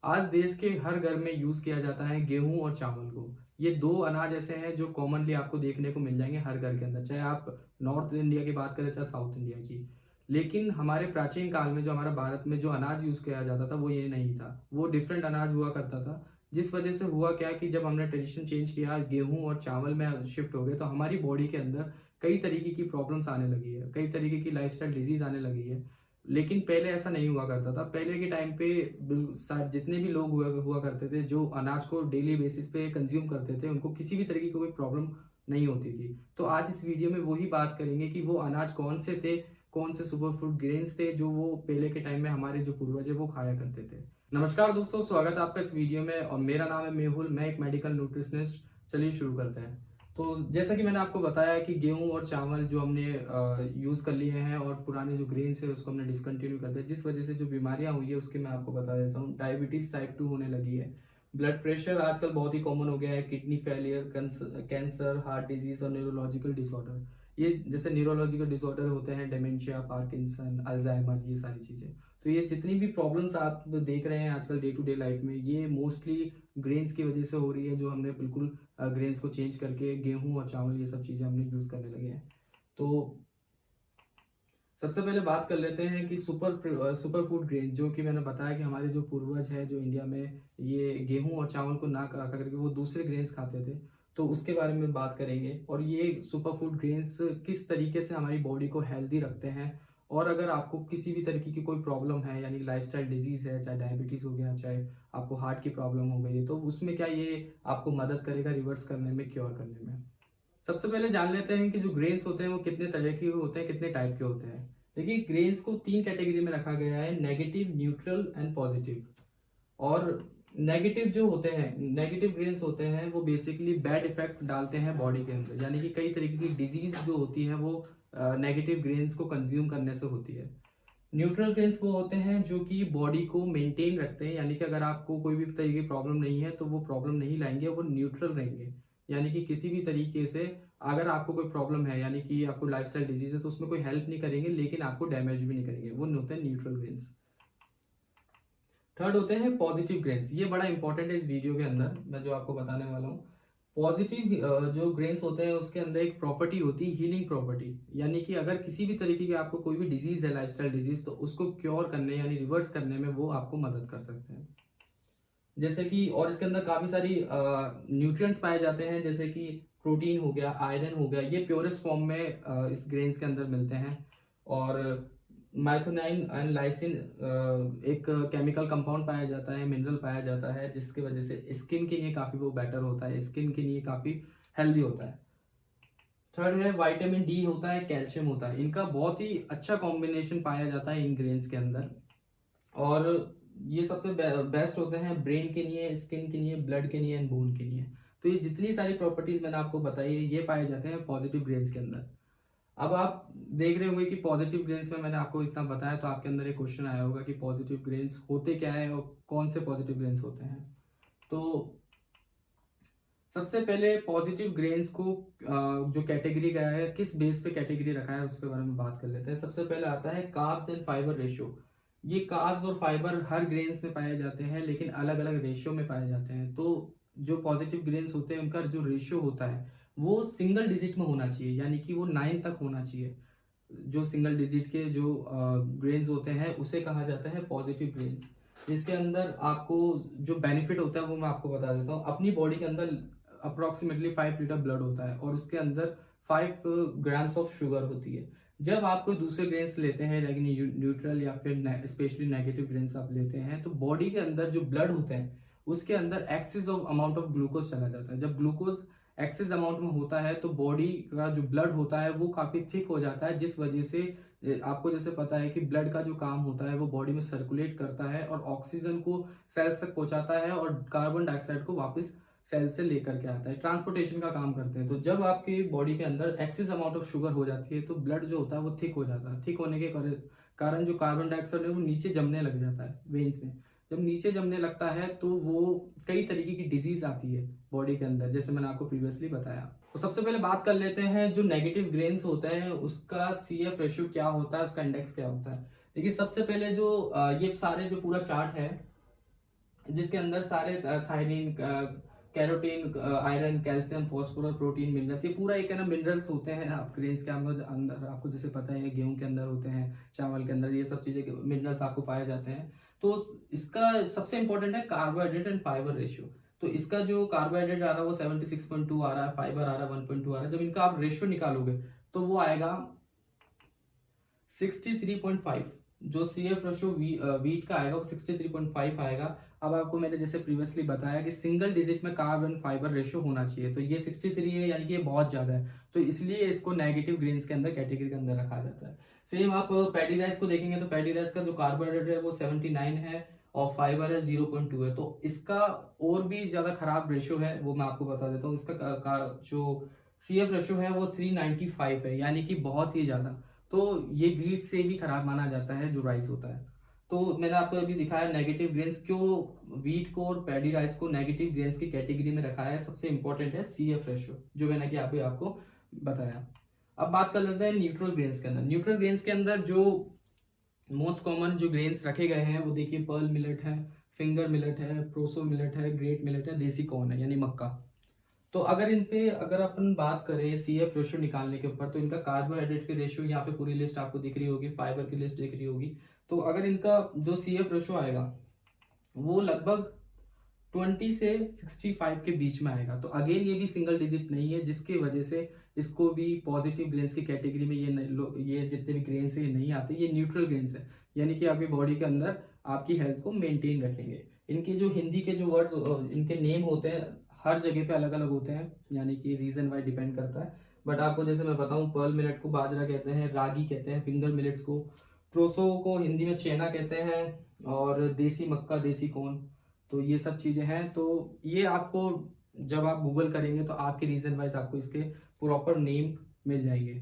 आज देश के हर घर में यूज़ किया जाता है गेहूँ और चावल को। ये 2 अनाज ऐसे हैं जो कॉमनली आपको देखने को मिल जाएँगे हर घर के अंदर, चाहे आप नॉर्थ इंडिया की बात करें, चाहे साउथ इंडिया की। लेकिन हमारे प्राचीन काल में जो हमारा भारत में जो अनाज यूज़ किया जाता था, वो ये नहीं था। वो डिफरेंट अनाज हुआ करता था, जिस वजह से हुआ क्या कि जब हमने ट्रेडिशन चेंज किया, गेहूँ और चावल में शिफ्ट हो गए, तो हमारी बॉडी के अंदर कई तरीके की प्रॉब्लम्स आने लगी है, कई तरीके की लाइफ़स्टाइल डिज़ीज़ आने लगी है। लेकिन पहले ऐसा नहीं हुआ करता था। पहले के टाइम पे जितने भी लोग हुआ हुआ करते थे, जो अनाज को डेली बेसिस पे कंज़्यूम करते थे, उनको किसी भी तरीके की कोई प्रॉब्लम नहीं होती थी। तो आज इस वीडियो में वही बात करेंगे कि वो अनाज कौन से थे, कौन से सुपर फूड ग्रेन्स थे, जो वो पहले के टाइम में हमारे जो पूर्वज हैं, वो खाया करते थे। नमस्कार दोस्तों, स्वागत है आपका इस वीडियो में और मेरा नाम है मेहुल, मैं एक मेडिकल न्यूट्रिशनिस्ट। चलिए शुरू करते हैं। तो जैसा कि मैंने आपको बताया कि गेहूँ और चावल जो हमने यूज़ कर लिए हैं और पुराने जो ग्रेन्स है उसको हमने डिसकंटिन्यू कर दिया, जिस वजह से जो बीमारियाँ हुई है उसकी मैं आपको बता देता हूँ। डायबिटीज़ टाइप 2 होने लगी है, ब्लड प्रेशर आजकल बहुत ही कॉमन हो गया है, kidney failure, cancer, heart disease और न्यूरोलॉजिकल डिसऑर्डर। ये जैसे न्यूरोलॉजिकल डिसऑर्डर होते हैं, डिमेंशिया, पार्किंसन, अल्जाइमर, ये सारी चीज़ें। तो ये जितनी भी प्रॉब्लम्स आप देख रहे हैं आजकल डे टू डे लाइफ में, ये मोस्टली ग्रेन्स की वजह से हो रही है, जो हमने बिल्कुल ग्रेन्स को चेंज करके गेहूँ और चावल ये सब चीज़ें हमने यूज़ करने लगे हैं। तो सबसे पहले बात कर लेते हैं कि सुपर फूड ग्रेन्स, जो कि मैंने बताया कि हमारे जो पूर्वज हैं, जो इंडिया में ये गेहूँ और चावल को ना खा करके वो दूसरे ग्रेन्स खाते थे, तो उसके बारे में बात करेंगे। और ये सुपर फूड ग्रेन्स किस तरीके से हमारी बॉडी को हेल्दी रखते हैं, और अगर आपको किसी भी तरीके की कोई प्रॉब्लम है, यानी लाइफस्टाइल डिजीज़ है, चाहे डायबिटीज़ हो गया, चाहे आपको हार्ट की प्रॉब्लम हो गई है, तो उसमें क्या ये आपको मदद करेगा रिवर्स करने में, क्योर करने में। सबसे पहले जान लेते हैं कि जो ग्रेन्स होते हैं वो कितने तरह के होते हैं, कितने टाइप के होते हैं। देखिए, ग्रेन्स को 3 कैटेगरी में रखा गया है: नेगेटिव, न्यूट्रल एंड पॉजिटिव। और नेगेटिव जो होते हैं, नेगेटिव ग्रेन्स होते हैं, वो बेसिकली बैड इफेक्ट डालते हैं बॉडी के अंदर, यानी कि कई तरीके की डिजीज जो होती है वो नेगेटिव ग्रेन्स को कंज्यूम करने से होती है। न्यूट्रल ग्रेन्स वो होते हैं जो कि बॉडी को मेंटेन रखते हैं, यानी कि अगर आपको कोई भी तरीके की प्रॉब्लम नहीं है तो वो प्रॉब्लम नहीं लाएंगे, वो न्यूट्रल रहेंगे। यानी कि किसी भी तरीके से अगर आपको कोई प्रॉब्लम है, यानी कि आपको लाइफस्टाइल डिजीज है, तो उसमें कोई हेल्प नहीं करेंगे, लेकिन आपको डैमेज भी नहीं करेंगे, वो होते हैं न्यूट्रल ग्रेन्स। थर्ड होते हैं पॉजिटिव ग्रेन्स। ये बड़ा इंपॉर्टेंट है इस वीडियो के अंदर, मैं जो आपको बताने वाला हूँ। पॉजिटिव जो ग्रेन्स होते हैं उसके अंदर एक प्रॉपर्टी होती है, हीलिंग प्रॉपर्टी। यानी कि अगर किसी भी तरीके की आपको कोई भी डिजीज है, लाइफस्टाइल डिजीज, तो उसको क्योर करने यानी रिवर्स करने में वो आपको मदद कर सकते हैं। जैसे कि और इसके अंदर काफी सारी न्यूट्रिएंट्स पाए जाते हैं, जैसे कि प्रोटीन हो गया, आयरन हो गया, ये प्योरेस्ट फॉर्म में इस ग्रेन्स के अंदर मिलते हैं। और माइथोनाइन एंड लाइसिन एक केमिकल कंपाउंड पाया जाता है, मिनरल पाया जाता है, जिसकी वजह से स्किन के लिए काफ़ी वो बेटर होता है, स्किन के लिए काफ़ी हेल्दी होता है। थर्ड है विटामिन डी होता है, कैल्शियम होता है, इनका बहुत ही अच्छा कॉम्बिनेशन पाया जाता है इन ग्रेन्स के अंदर। और ये सबसे बेस्ट होते हैं ब्रेन के लिए, स्किन के लिए, ब्लड के लिए एंड बोन के लिए। तो ये जितनी सारी प्रॉपर्टीज मैंने आपको बताई है, ये पाए जाते हैं पॉजिटिव ग्रेन्स के अंदर। अब आप देख रहे होंगे कि पॉजिटिव ग्रेन्स में मैंने आपको इतना बताया, तो आपके अंदर एक क्वेश्चन आया होगा कि पॉजिटिव ग्रेन्स होते क्या है और कौन से पॉजिटिव ग्रेन्स होते हैं। तो सबसे पहले पॉजिटिव ग्रेन्स को जो कैटेगरी गया है, किस बेस पे कैटेगरी रखा है, उसके बारे में बात कर लेते हैं। सबसे पहले आता है कार्ब्स एंड फाइबर रेशियो। ये कार्ब्स और फाइबर हर ग्रेन्स में पाए जाते हैं, लेकिन अलग अलग रेशियो में पाए जाते हैं। तो जो पॉजिटिव ग्रेन्स होते हैं उनका जो रेशियो होता है वो सिंगल डिजिट में होना चाहिए, यानी कि वो 9 तक होना चाहिए। जो सिंगल डिजिट के जो ग्रेन्स होते हैं उसे कहा जाता है पॉजिटिव ग्रेन्स। जिसके अंदर आपको जो बेनिफिट होता है वो मैं आपको बता देता हूँ। अपनी बॉडी के अंदर अप्रोक्सीमेटली 5 लीटर ब्लड होता है और उसके अंदर 5 ग्राम्स ऑफ शुगर होती है। जब आप कोई दूसरे ग्रेन्स लेते हैं, लाइक न्यूट्रल या फिर स्पेशली नेगेटिव ग्रेन्स आप लेते हैं, तो बॉडी के अंदर जो ब्लड होता है उसके अंदर excess of amount of glucose चला जाता है। जब ग्लूकोज एक्सेस अमाउंट में होता है तो बॉडी का जो ब्लड होता है वो काफ़ी थिक हो जाता है, जिस वजह से आपको जैसे पता है कि ब्लड का जो काम होता है वो बॉडी में सर्कुलेट करता है और ऑक्सीजन को सेल्स तक पहुंचाता है और कार्बन डाइऑक्साइड को वापस सेल से लेकर के आता है, ट्रांसपोर्टेशन का काम करते हैं। तो जब आपकी बॉडी के अंदर एक्सेस अमाउंट ऑफ शुगर हो जाती है तो ब्लड जो होता है वो थिक हो जाता है। थिक होने के कारण जो कार्बन डाइऑक्साइड है वो नीचे जमने लग जाता है वेन्स में। जब नीचे जमने लगता है तो वो कई तरीके की डिजीज आती है बॉडी के अंदर, जैसे मैंने आपको प्रीवियसली बताया। तो सबसे पहले बात कर लेते हैं जो नेगेटिव ग्रेन्स होते हैं उसका CF रेशियो क्या होता है, उसका इंडेक्स क्या होता है। देखिए, सबसे पहले जो ये सारे जो पूरा चार्ट है, जिसके अंदर सारे थायरीन, carotene, iron, calcium, phosphorus, protein, minerals, ये पूरा एक है ना मिनरल्स होते हैं आप ग्रेन्स के अंदर, आपको जैसे पता है गेहूं के अंदर होते हैं, चावल के अंदर, ये सब चीज़ें मिनरल्स आपको पाए जाते हैं। तो इसका सबसे इंपॉर्टेंट है कार्बोहाइड्रेट एंड फाइबर रेशियो। तो इसका जो कार्बोहाइड्रेट आ रहा है वो 76.2 आ रहा है, फाइबर आ रहा है 1.2 आ रहा है। जब इनका आप रेशियो निकालोगे तो वो आएगा 63.5। जो सी एफ रेशो वीट का आएगा वो 63.5 आएगा। अब आपको मैंने जैसे प्रीवियसली बताया कि सिंगल डिजिट में कार्ब एंड फाइबर रेशो होना चाहिए, तो ये 63 है, यानी कि ये बहुत ज़्यादा है, तो इसलिए इसको नेगेटिव ग्रेन्स के अंदर कैटेगरी के अंदर रखा जाता है। सेम आप पैडी राइस को देखेंगे तो पैडी राइस का जो कार्बोहाइड्रेट है वो 79 है और फाइबर है 0.2 है, तो इसका और भी ज़्यादा खराब रेशो है, वो मैं आपको बता देता हूँ। इसका जो सी एफ रेशो है वो 395 है, यानी कि बहुत ही ज़्यादा। तो ये वीट से भी खराब माना जाता है जो राइस होता है। तो मैंने आपको अभी दिखाया नेगेटिव ग्रेन्स क्यों वीट को और पैडी राइस को नेगेटिव ग्रेन्स की कैटेगरी में रखा है। सबसे इंपॉर्टेंट है सी एफ रेशियो, जो मैंने कि आपको बताया। अब बात कर लेते हैं न्यूट्रल ग्रेन्स के अंदर। न्यूट्रल ग्रेन्स के अंदर जो मोस्ट कॉमन जो ग्रेन्स रखे गए हैं वो देखिए पर्ल मिलेट है, फिंगर मिलेट है, प्रोसो मिलेट है, ग्रेट मिलेट है, देसी कॉर्न है यानी मक्का। तो अगर अपन बात करें सी एफ रेशियो निकालने के ऊपर, तो इनका कार्बोहाइड्रेट की रेशियो यहाँ पे पूरी लिस्ट आपको दिख रही होगी, फाइबर की लिस्ट दिख रही होगी। तो अगर इनका जो सी एफ रेशियो आएगा वो लगभग 20 से 65 के बीच में आएगा। तो अगेन ये भी सिंगल डिजिट नहीं है, जिसकी वजह से इसको भी पॉजिटिव ग्रेन्स की कैटेगरी में ये जितने भी ग्रेन्स है ये नहीं आते, ये न्यूट्रल ग्रेन्स है, यानी कि आपकी बॉडी के अंदर आपकी हेल्थ को मेंटेन रखेंगे। इनके जो हिंदी के जो वर्ड्स इनके नेम होते हैं हर जगह पे अलग अलग होते हैं, यानी कि रीजन वाइज डिपेंड करता है। बट आपको जैसे मैं बताऊं, पर्ल मिलेट को बाजरा कहते हैं, रागी कहते हैं, फिंगर मिलेट्स को, प्रोसो को हिंदी में चेना कहते हैं, और देसी मक्का, देसी कॉर्न, तो ये सब चीज़ें हैं। तो ये आपको जब आप गूगल करेंगे तो आपके रीजन वाइज आपको इसके प्रॉपर नेम मिल जाएंगे।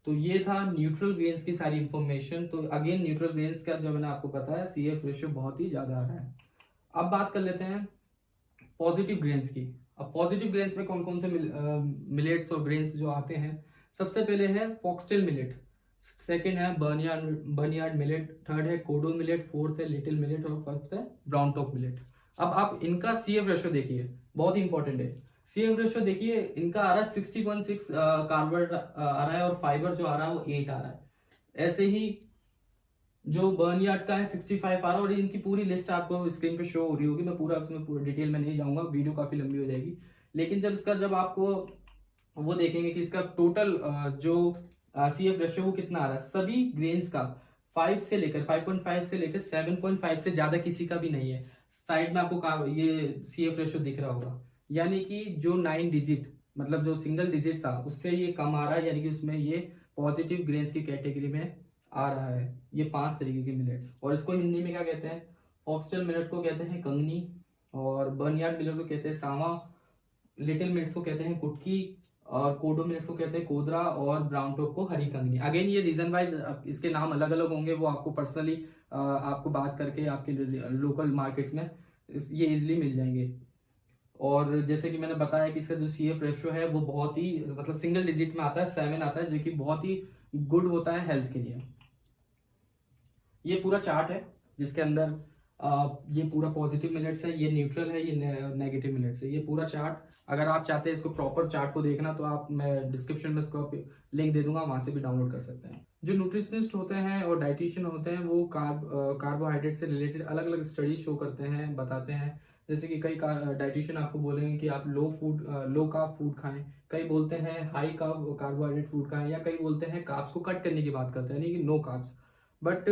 तो ये था न्यूट्रल ग्रेन्स की सारी इंफॉर्मेशन। तो अगेन न्यूट्रल ग्रेन्स का जो मैंने आपको बताया सी एफ रेशियो बहुत ही ज़्यादा आ रहा है। अब बात कर लेते हैं पॉजिटिव ग्रेन्स की। अब पॉजिटिव ग्रेन्स में कौन कौन से मिलेट्स और ग्रेन्स जो आते हैं, सबसे पहले है फॉक्सटेल मिलेट, सेकंड है बर्नियार्ड मिलेट, थर्ड है कोडो मिलेट, फोर्थ है लिटिल मिलेट और फिफ्थ है ब्राउन टॉप मिलेट। अब आप इनका सी एफ रेशियो देखिए, बहुत ही इंपॉर्टेंट है। सी एफ रेशियो देखिए, इनका आ रहा है 60.6 कार्बन आ रहा है और फाइबर जो आ रहा है वो 8 आ रहा है। ऐसे ही जो बर्नयार्ड का है 65 आ रहा है, और इनकी पूरी लिस्ट आपको स्क्रीन पे शो हो रही होगी। मैं पूरा डिटेल में नहीं जाऊंगा, वीडियो काफी लंबी हो जाएगी। लेकिन जब आपको वो देखेंगे कि इसका टोटल जो सी एफ रेशियो वो कितना आ रहा है, सभी ग्रेन्स का 5 से लेकर 5.5 से लेकर 7.5 से ज्यादा किसी का भी नहीं है। साइड में आपको ये सी एफ रेशियो दिख रहा होगा, यानी कि जो 9 डिजिट, मतलब जो सिंगल डिजिट था उससे ये कम आ रहा है, यानी कि उसमें ये पॉजिटिव ग्रेन्स की कैटेगरी में आ रहा है। ये 5 तरीके के मिलेट्स, और इसको हिंदी में क्या कहते हैं, फॉक्सटेल मिलेट को कहते हैं कंगनी, और बर्नयार्ड मिलेट को कहते हैं सांवा, लिटिल मिलेट्स को कहते हैं कुटकी, और कोडो मिलेट्स को कहते हैं कोदरा, और ब्राउन टॉप को हरी कंगनी। अगेन ये रीजन वाइज इसके नाम अलग अलग होंगे, वो आपको पर्सनली आपको बात करके आपके लोकल मार्केट्स में ये इजिली मिल जाएंगे। और जैसे कि मैंने बताया कि इसका जो सी एफ रेशियो है वो बहुत ही मतलब सिंगल डिजिट में आता है, 7 आता है, जो कि बहुत ही गुड होता है हेल्थ के लिए। ये पूरा चार्ट है जिसके अंदर ये पूरा पॉजिटिव मिलेट्स है, ये न्यूट्रल है, ये नेगेटिव मिलेट्स है, ये पूरा चार्ट। अगर आप चाहते हैं इसको प्रॉपर चार्ट को देखना तो मैं डिस्क्रिप्शन में इसको लिंक दे दूंगा, वहां से भी डाउनलोड कर सकते हैं। जो न्यूट्रिशनिस्ट होते हैं और डाइटिशियन होते हैं वो कार्बोहाइड्रेट से रिलेटेड अलग अलग स्टडीज शो करते हैं, बताते हैं। जैसे कि कई डाइटिशियन आपको बोलेंगे कि आप लो कार्ब फूड खाएं, कई बोलते हैं हाई कार्बोहाइड्रेट फूड खाएं, या कई बोलते हैं कार्ब्स को कट करने की बात करते हैं, यानी कि नो कार्ब्स। बट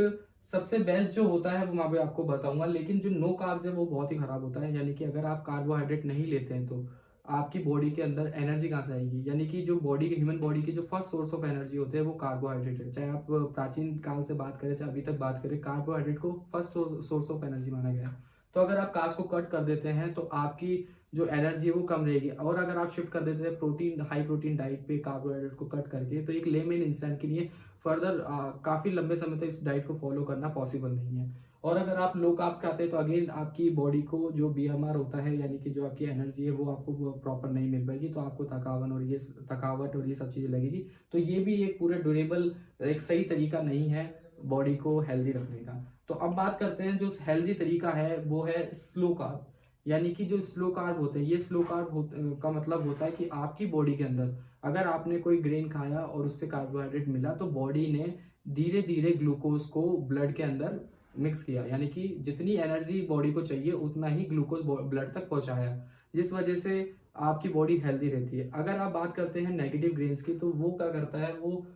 सबसे बेस्ट जो होता है वो मैं अभी आपको बताऊंगा, लेकिन जो नो कार्ब्स है वो बहुत ही खराब होता है। यानी कि अगर आप कार्बोहाइड्रेट नहीं लेते हैं तो आपकी बॉडी के अंदर एनर्जी कहाँ से आएगी, यानी कि जो ह्यूमन बॉडी की जो फर्स्ट सोर्स ऑफ एनर्जी होते हैं वो कार्बोहाइड्रेट है। चाहे आप प्राचीन काल से बात करें चाहे अभी तक बात करें, कार्बोहाइड्रेट को फर्स्ट सोर्स ऑफ एनर्जी माना गया है। तो अगर आप कार्ब्स को कट कर देते हैं तो आपकी जो एनर्जी है वो कम रहेगी, और अगर आप शिफ्ट कर देते हैं हाई प्रोटीन डाइट पे कार्बोहाइड्रेट को कट करके, तो एक लेमन इंसान के लिए फर्दर काफ़ी लंबे समय तक इस डाइट को फॉलो करना पॉसिबल नहीं है। और अगर आप लो कार्ब्स खाते हैं तो अगेन आपकी बॉडी को जो बीएमआर होता है, यानी कि जो आपकी एनर्जी है वो आपको प्रॉपर नहीं मिल पाएगी, तो आपको थकावट और ये सब चीज़ें लगेगी। तो ये भी एक पूरे ड्यूरेबल एक सही तरीका नहीं है बॉडी को हेल्दी रखने का। तो अब बात करते हैं जो हेल्दी तरीका है वो है स्लो कार्ब। यानी कि जो स्लो कार्ब होते हैं, ये स्लो कार्ब का मतलब होता है कि आपकी बॉडी के अंदर अगर आपने कोई ग्रेन खाया और उससे कार्बोहाइड्रेट मिला तो बॉडी ने धीरे धीरे ग्लूकोज को ब्लड के अंदर मिक्स किया, यानी कि जितनी एनर्जी बॉडी को चाहिए उतना ही ग्लूकोज ब्लड तक पहुंचाया, जिस वजह से आपकी बॉडी हेल्दी रहती है। अगर आप बात करते हैं नेगेटिव ग्रेन्स की, तो वो क्या करता है, वो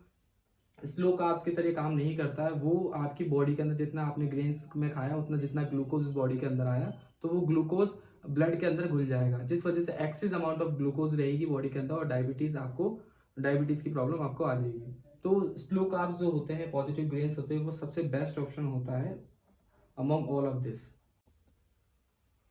स्लो कार्ब्स की तरह काम नहीं करता है। वो आपकी बॉडी के अंदर जितना आपने ग्रेन्स में खाया उतना जितना ग्लूकोज बॉडी के अंदर आया तो वो ग्लूकोज ब्लड के अंदर घुल जाएगा, जिस वजह से एक्सेस अमाउंट ऑफ ग्लूकोज रहेगी बॉडी के अंदर और डायबिटीज की प्रॉब्लम आपको आ जाएगी। तो स्लो कार्ब्स जो होते हैं, पॉजिटिव ग्रेन्स होते हैं, वो सबसे बेस्ट ऑप्शन होता है अमंग ऑल ऑफ दिस।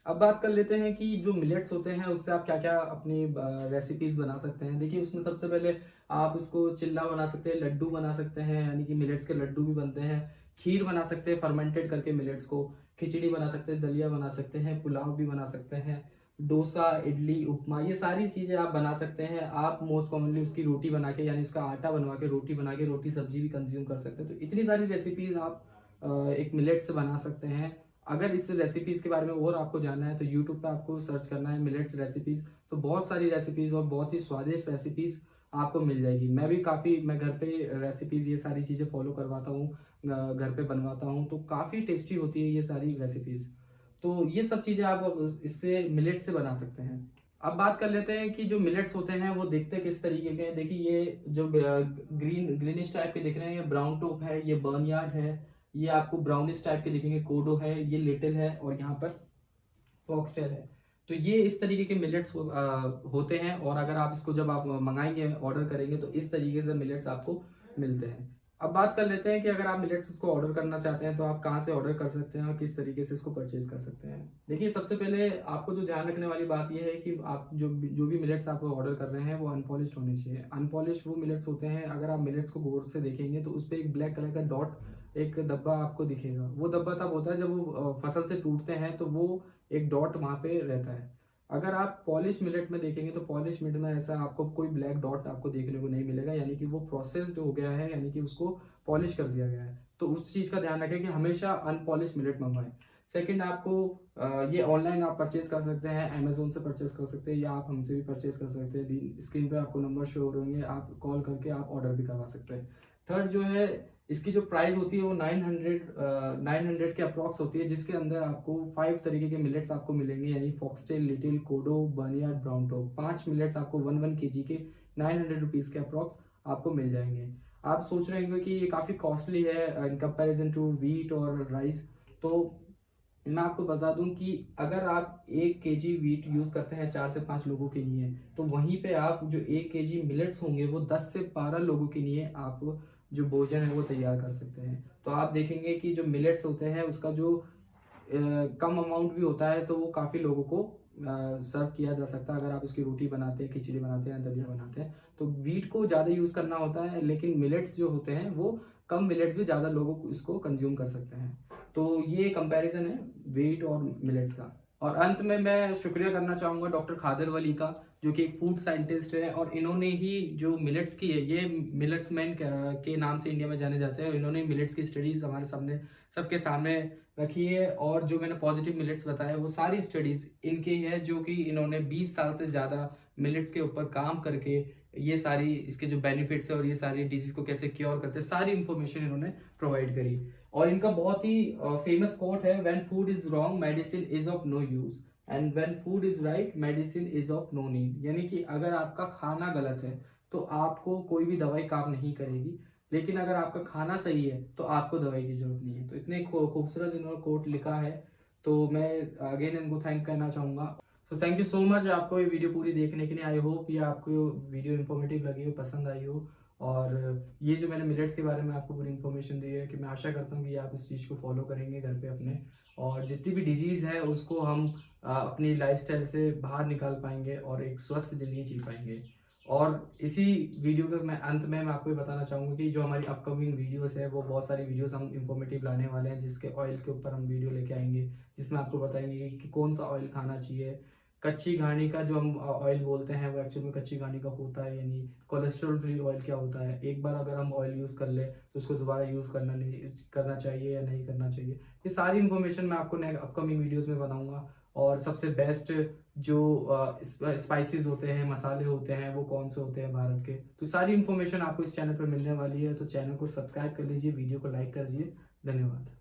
अब बात कर लेते हैं कि जो मिलेट्स होते हैं उससे आप क्या क्या अपनी रेसिपीज बना सकते हैं। देखिए उसमें सबसे पहले आप उसको चिल्ला बना सकते हैं, लड्डू बना सकते हैं, यानी कि मिलेट्स के लड्डू भी बनते हैं। खीर बना सकते हैं फर्मेंटेड करके मिलेट्स को, खिचड़ी बना सकते हैं, दलिया बना सकते हैं, पुलाव भी बना सकते हैं, डोसा, इडली, उपमा, ये सारी चीज़ें आप बना सकते हैं। आप मोस्ट कॉमनली उसकी रोटी बना के, यानी उसका आटा बनवा के रोटी बना के रोटी सब्जी भी कंज्यूम कर सकते हैं। तो इतनी सारी रेसिपीज आप एक मिलेट से बना सकते हैं। अगर इस रेसिपीज़ के बारे में और आपको जानना है तो यूट्यूब पे आपको सर्च करना है मिलेट्स रेसिपीज़, तो बहुत सारी रेसिपीज़ और बहुत ही स्वादिष्ट रेसिपीज़ आपको मिल जाएगी। मैं घर पे रेसिपीज़ ये सारी चीज़ें फॉलो करवाता हूँ, घर पे बनवाता हूँ, तो काफ़ी टेस्टी होती है ये सारी रेसिपीज़। तो ये सब चीज़ें आप इससे मिलेट से बना सकते हैं। अब बात कर लेते हैं कि जो मिलेट्स होते हैं वो दिखते किस तरीके के हैं। देखिए ये जो ग्रीनिश टाइप के दिख रहे हैं, ये ब्राउन टोप है, ये बर्नयार्ड है, ये आपको ब्राउनिश टाइप के दिखेंगे, कोडो है, ये लिटिल है और यहाँ पर फॉक्सटेल है। तो ये इस तरीके के मिलेट्स होते हैं और अगर आप इसको जब आप मंगाएंगे, ऑर्डर करेंगे, तो इस तरीके से मिलेट्स आपको मिलते हैं। अब बात कर लेते हैं कि अगर आप मिलेट्स इसको ऑर्डर करना चाहते हैं तो आप कहाँ से ऑर्डर कर सकते हैं और किस तरीके से इसको परचेज कर सकते हैं। देखिए सबसे पहले आपको जो ध्यान रखने वाली बात यह है कि आप जो भी मिलेट्स आप ऑर्डर कर रहे हैं वो अनपॉलिश्ड होने चाहिए। अनपॉलिश्ड वो मिलेट्स होते हैं, अगर आप मिलेट्स को गौर से देखेंगे तो उस पर एक ब्लैक कलर का डॉट, एक धब्बा आपको दिखेगा। वो धब्बा तब होता है जब वो फसल से टूटते हैं तो वो एक डॉट वहाँ पे रहता है। अगर आप पॉलिश मिलेट में देखेंगे तो पॉलिश मिलेट में ऐसा आपको कोई ब्लैक डॉट आपको देखने को नहीं मिलेगा, यानी कि वो प्रोसेस्ड हो गया है, यानी कि उसको पॉलिश कर दिया गया है। तो उस चीज़ का ध्यान रखें कि हमेशा अनपॉलिश मिलेट मंगवाएं। सेकंड, आपको ये ऑनलाइन आप परचेज कर सकते हैं, अमेजोन से परचेज कर सकते हैं या आप हमसे भी परचेज कर सकते हैं। स्क्रीन पे आपको नंबर शो हो रहे होंगे, आप कॉल करके आप ऑर्डर भी करवा सकते हैं। थर्ड जो है, इसकी जो प्राइस होती है वो 900 के अप्रॉक्स होती है, जिसके अंदर आपको 5 तरीके के मिलेट्स आपको मिलेंगे, यानी फॉक्सटेल, लिटिल, कोडो, बर्नयार्ड, ब्राउन टोप। 5 मिलेट्स आपको 1 kg के 900 रुपीज़ के अप्रॉक्स आपको मिल जाएंगे। आप सोच रहे होंगे कि ये काफ़ी कॉस्टली है इन कंपैरिजन टू वीट और राइस। तो मैं आपको बता दूं कि अगर आप 1 kg वीट यूज़ करते हैं 4 से 5 लोगों के लिए, तो वहीं पे आप जो 1 kg मिलेट्स होंगे वो 10 से 12 लोगों के लिए आप जो भोजन है वो तैयार कर सकते हैं। तो आप देखेंगे कि जो मिलेट्स होते हैं उसका जो कम अमाउंट भी होता है तो वो काफ़ी लोगों को सर्व किया जा सकता है। अगर आप इसकी रोटी बनाते हैं, खिचड़ी बनाते हैं, दलिया बनाते हैं, तो वीट को ज़्यादा यूज़ करना होता है, लेकिन मिलेट्स जो होते हैं वो कम मिलेट्स भी ज़्यादा लोगों को इसको कंज्यूम कर सकते हैं। तो ये कंपैरिजन है वीट और मिलेट्स का। और अंत में मैं शुक्रिया करना चाहूँगा डॉक्टर खादर वली का, जो कि एक फूड साइंटिस्ट है, और इन्होंने ही जो मिलेट्स की है, ये मिलेट मैन के नाम से इंडिया में जाने जाते हैं। इन्होंने मिलेट्स की स्टडीज़ हमारे सामने सबके सामने रखी है, और जो मैंने पॉजिटिव मिलेट्स बताया वो सारी स्टडीज़ इनकी है, जो कि इन्होंने 20 साल से ज़्यादा मिलेट्स के ऊपर काम करके ये सारी इसके जो बेनिफिट्स है और ये सारी डिजीज़ को कैसे क्योर करते हैं, सारी इंफॉर्मेशन इन्होंने प्रोवाइड करी। और इनका बहुत ही फेमस कोट है, when food is wrong medicine is of no use, and when food is right medicine is of no need. यानी कि अगर आपका खाना गलत है तो आपको कोई भी दवाई काम नहीं करेगी, लेकिन अगर आपका खाना सही है तो आपको दवाई की जरूरत नहीं है। तो इतने खूबसूरत इन्होंने कोट लिखा है, तो मैं अगेन इनको थैंक करना चाहूँगा। So thank you so much आपको ये वीडियो पूरी देखने के लिए। आई होप ये आपको वीडियो इन्फॉर्मेटिव लगी हो, पसंद आई हो। और ये जो मैंने मिलेट्स के बारे में आपको पूरी इन्फॉर्मेशन दी है, कि मैं आशा करता हूँ कि आप इस चीज़ को फॉलो करेंगे घर पे अपने, और जितनी भी डिजीज़ है उसको हम अपनी लाइफस्टाइल से बाहर निकाल पाएंगे और एक स्वस्थ ज़िंदगी जी पाएंगे। और इसी वीडियो के मैं अंत में मैं आपको ये बताना चाहूँगा कि जो हमारी अपकमिंग वीडियोस है वो बहुत सारी वीडियोस हम इंफॉर्मेटिव लाने वाले हैं, जिसके ऑयल के ऊपर हम वीडियो लेके आएंगे, जिसमें आपको बताएंगे कि कौन सा ऑयल खाना चाहिए, कच्ची घानी का जो हम ऑयल बोलते हैं वो एक्चुअल में कच्ची घानी का होता है या नहीं, कोलेस्ट्रॉल फ्री ऑयल क्या होता है, एक बार अगर हम ऑयल यूज़ कर ले तो उसको दोबारा यूज़ करना चाहिए या नहीं करना चाहिए, ये सारी इन्फॉर्मेशन मैं आपको अपकमिंग वीडियोस में बताऊंगा। और सबसे बेस्ट जो स्पाइसेस होते हैं, मसाले होते हैं, वो कौन से होते हैं भारत के, तो सारी इन्फॉर्मेशन आपको इस चैनल पर मिलने वाली है। तो चैनल को सब्सक्राइब कर लीजिए, वीडियो को लाइक कर दीजिए। धन्यवाद।